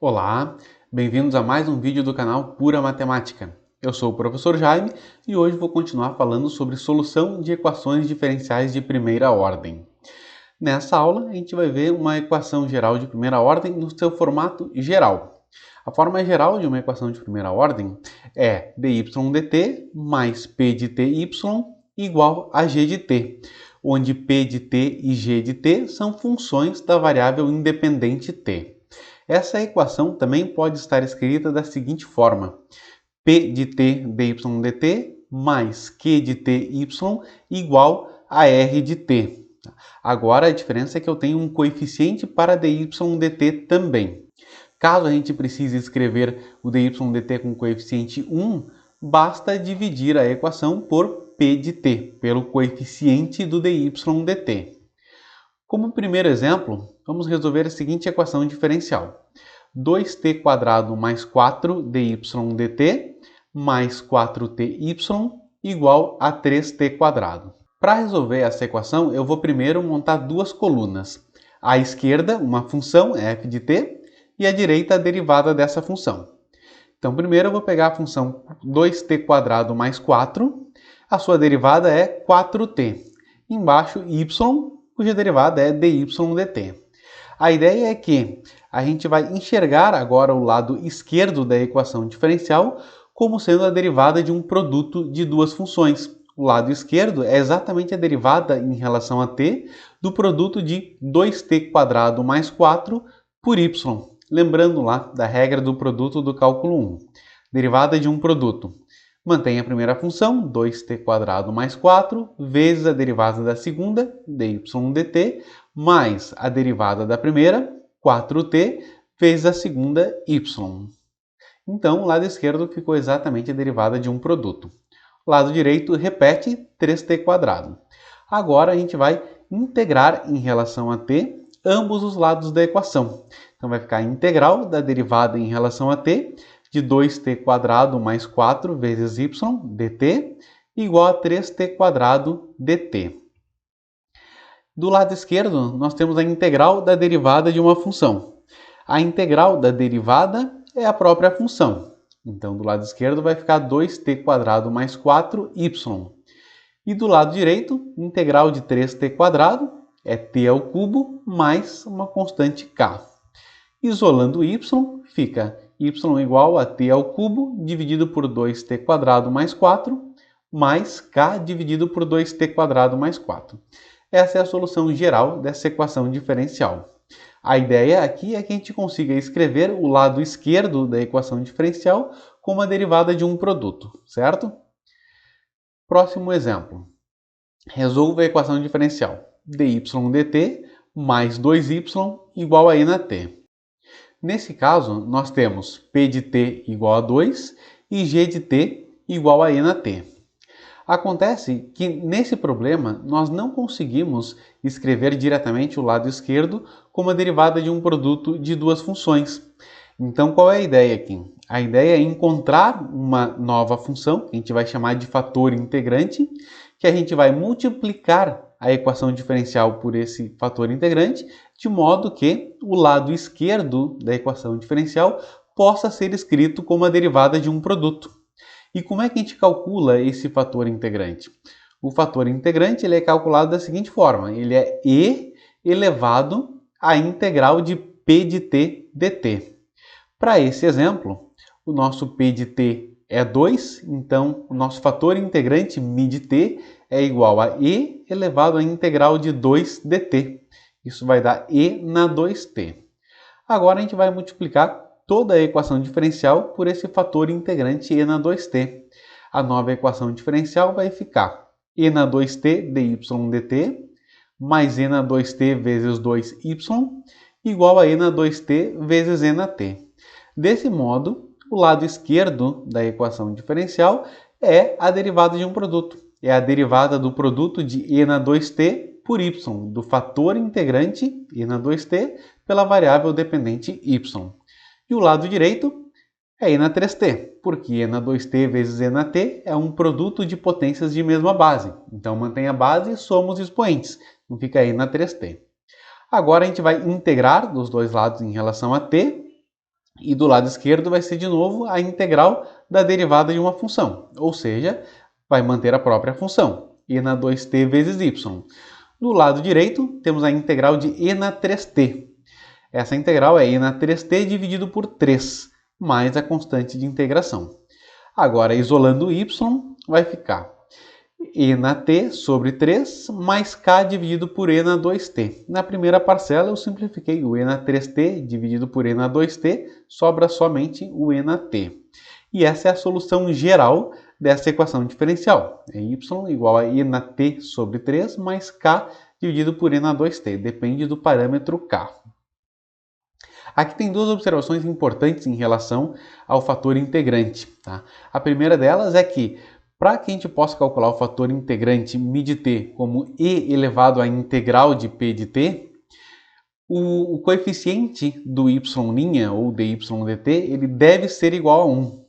Olá, bem-vindos a mais um vídeo do canal Pura Matemática. Eu sou o professor Jaime e hoje vou continuar falando sobre solução de equações diferenciais de primeira ordem. Nessa aula, a gente vai ver uma equação geral de primeira ordem no seu formato geral. A forma geral de uma equação de primeira ordem é dy dt mais p de ty igual a g de t, onde p de t e g de t são funções da variável independente t. Essa equação também pode estar escrita da seguinte forma: p de t dy dt mais q de ty igual a r de t. Agora a diferença é que eu tenho um coeficiente para dy dt também. Caso a gente precise escrever o dy dt com coeficiente 1, basta dividir a equação por p de t, pelo coeficiente do dy dt. Como primeiro exemplo, vamos resolver a seguinte equação diferencial: 2t² mais 4 dy dt mais 4ty igual a 3t². Para resolver essa equação, eu vou primeiro montar duas colunas. À esquerda, uma função, f de t, e à direita, a derivada dessa função. Então, primeiro eu vou pegar a função 2t² mais 4, a sua derivada é 4t. Embaixo, y, cuja derivada é dy dt. A ideia é que a gente vai enxergar agora o lado esquerdo da equação diferencial como sendo a derivada de um produto de duas funções. O lado esquerdo é exatamente a derivada em relação a t do produto de 2t² mais 4 por y. Lembrando lá da regra do produto do cálculo 1. Derivada de um produto. Mantém a primeira função, 2t² mais 4, vezes a derivada da segunda, dy dt, mais a derivada da primeira, 4t, vezes a segunda, y. Então, o lado esquerdo ficou exatamente a derivada de um produto. O lado direito repete 3t². Agora a gente vai integrar em relação a t ambos os lados da equação. Então, vai ficar a integral da derivada em relação a t de 2t² mais 4 vezes y dt igual a 3t² dt. Do lado esquerdo, nós temos a integral da derivada de uma função. A integral da derivada é a própria função. Então, do lado esquerdo vai ficar 2t² mais 4y. E do lado direito, integral de 3t² é t ao cubo mais uma constante k. Isolando y, fica y igual a t ao cubo dividido por 2t² mais 4 mais k dividido por 2t² mais 4. Essa é a solução geral dessa equação diferencial. A ideia aqui é que a gente consiga escrever o lado esquerdo da equação diferencial como a derivada de um produto, certo? Próximo exemplo. Resolva a equação diferencial dy dt mais 2y igual a e na t. Nesse caso, nós temos p de t igual a 2 e g de t igual a e na t. Acontece que nesse problema nós não conseguimos escrever diretamente o lado esquerdo como a derivada de um produto de duas funções. Então, qual é a ideia aqui? A ideia é encontrar uma nova função, que a gente vai chamar de fator integrante, que a gente vai multiplicar a equação diferencial por esse fator integrante, de modo que o lado esquerdo da equação diferencial possa ser escrito como a derivada de um produto. E como é que a gente calcula esse fator integrante? O fator integrante ele é calculado da seguinte forma: ele é e elevado à integral de p de t dt. Para esse exemplo, o nosso p de t é 2, então o nosso fator integrante μ de t é igual a e elevado à integral de 2 dt. Isso vai dar e na 2t. Agora a gente vai multiplicar toda a equação diferencial por esse fator integrante e na 2t. A nova equação diferencial vai ficar e na 2t dy dt mais e na 2t vezes 2y igual a e na 2t vezes e na t. Desse modo, o lado esquerdo da equação diferencial é a derivada de um produto. É a derivada do produto de e na 2t por y, do fator integrante e na 2t pela variável dependente y. E o lado direito é e na 3t, porque e na 2t vezes e na t é um produto de potências de mesma base. Então, mantém a base e soma os expoentes. Então, fica e na 3t. Agora, a gente vai integrar dos dois lados em relação a t E do lado esquerdo vai ser de novo a integral da derivada de uma função, ou seja, vai manter a própria função, e na 2t vezes y. Do lado direito, temos a integral de e na 3t. Essa integral é e na 3t dividido por 3, mais a constante de integração. Agora, isolando o y, vai ficar e na t sobre 3 mais k dividido por e na 2t. Na primeira parcela eu simplifiquei o e na 3t dividido por e na 2t, sobra somente o e na t. E essa é a solução geral dessa equação diferencial. É y igual a e na t sobre 3 mais k dividido por e na 2t. Depende do parâmetro k. Aqui tem duas observações importantes em relação ao fator integrante. Tá? A primeira delas é que, para que a gente possa calcular o fator integrante μ de t como e elevado à integral de p de t, o coeficiente do y' ou dy dt ele deve ser igual a 1.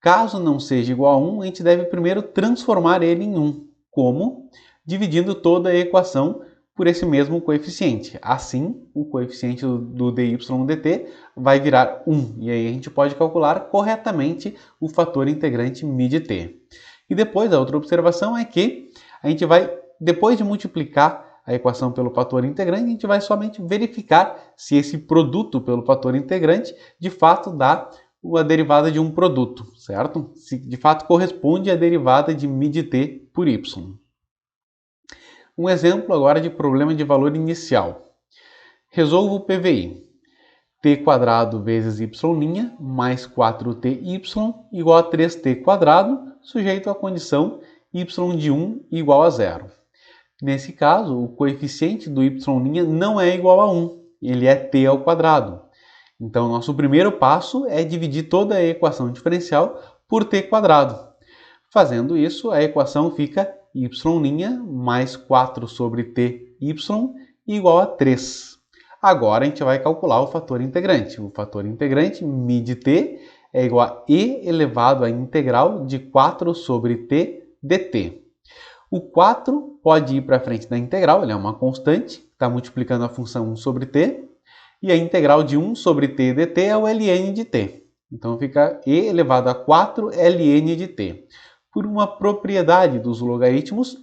Caso não seja igual a 1, a gente deve primeiro transformar ele em 1. Como? Dividindo toda a equação por esse mesmo coeficiente. Assim, o coeficiente do dy dt vai virar 1. E aí a gente pode calcular corretamente o fator integrante μ de t. E depois, a outra observação é que a gente vai, depois de multiplicar a equação pelo fator integrante, a gente vai somente verificar se esse produto pelo fator integrante de fato dá a derivada de um produto, certo? Se de fato corresponde à derivada de μ de t por y. Um exemplo agora de problema de valor inicial. Resolvo o PVI. T² vezes y' mais 4ty igual a 3t², sujeito à condição y de 1 igual a 0. Nesse caso, o coeficiente do y' não é igual a 1, ele é t². Então, nosso primeiro passo é dividir toda a equação diferencial por t². Fazendo isso, a equação fica y' mais 4 sobre ty igual a 3. Agora a gente vai calcular o fator integrante. O fator integrante μ de t é igual a e elevado à integral de 4 sobre t dt. O 4 pode ir para frente da integral, ele é uma constante, está multiplicando a função 1 sobre t, e a integral de 1 sobre t dt é o ln de t. Então fica e elevado a 4 ln de t. Por uma propriedade dos logaritmos,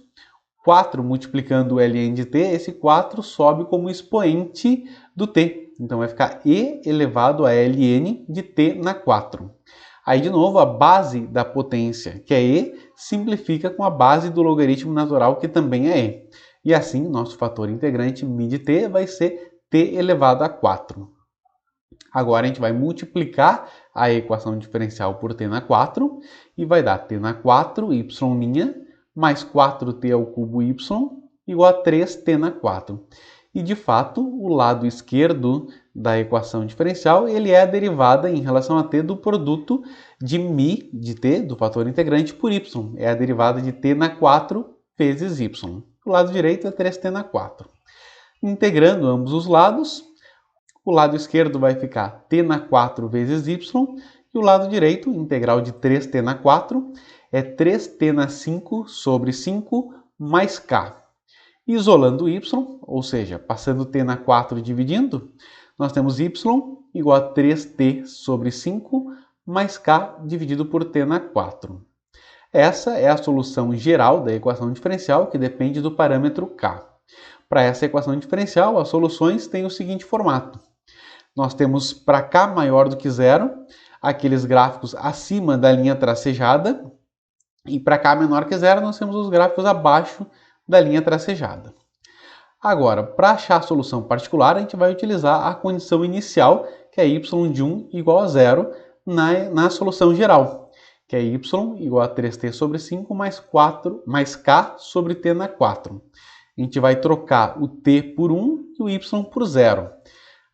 4 multiplicando o ln de t, esse 4 sobe como expoente do t. Então vai ficar e elevado a ln de t na 4. Aí, de novo, a base da potência, que é e, simplifica com a base do logaritmo natural, que também é e. E assim, nosso fator integrante μ de t vai ser t elevado a 4. Agora a gente vai multiplicar a equação diferencial por t na 4 e vai dar t na 4 y' mais 4t ao cubo y igual a 3t na 4. E, de fato, o lado esquerdo da equação diferencial ele é a derivada em relação a t do produto de μ de t, do fator integrante, por y. É a derivada de t na 4 vezes y. O lado direito é 3t na 4. Integrando ambos os lados, o lado esquerdo vai ficar t na 4 vezes y, e o lado direito, integral de 3t na 4, é 3t na 5 sobre 5 mais k. Isolando o y, ou seja, passando t na 4 e dividindo, nós temos y igual a 3t sobre 5 mais k dividido por t na 4. Essa é a solução geral da equação diferencial, que depende do parâmetro k. Para essa equação diferencial, as soluções têm o seguinte formato. Nós temos para k maior do que zero, aqueles gráficos acima da linha tracejada, e para k menor que zero, nós temos os gráficos abaixo da linha tracejada. Agora, para achar a solução particular, a gente vai utilizar a condição inicial, que é y de 1 igual a 0, na solução geral, que é y igual a 3t sobre 5 mais k sobre t na 4. A gente vai trocar o t por 1 e o y por 0.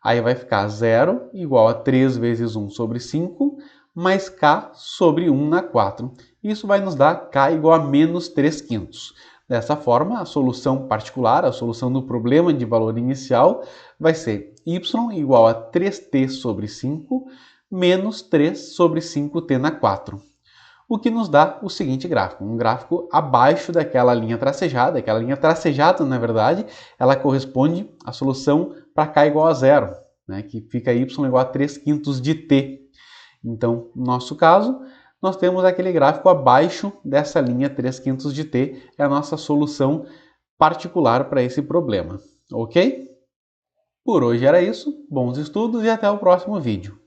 Aí vai ficar 0 igual a 3 vezes 1 sobre 5 mais k sobre 1 na 4. Isso vai nos dar k igual a menos 3/5. Dessa forma, a solução particular, a solução do problema de valor inicial, vai ser y igual a 3t sobre 5 menos 3 sobre 5t na 4. O que nos dá o seguinte gráfico, um gráfico abaixo daquela linha tracejada. Aquela linha tracejada, na verdade, ela corresponde à solução para k igual a 0. né, que fica y igual a 3/5 de t. Então, no nosso caso, nós temos aquele gráfico abaixo dessa linha 3/5 de t, é a nossa solução particular para esse problema, ok? Por hoje era isso, bons estudos e até o próximo vídeo.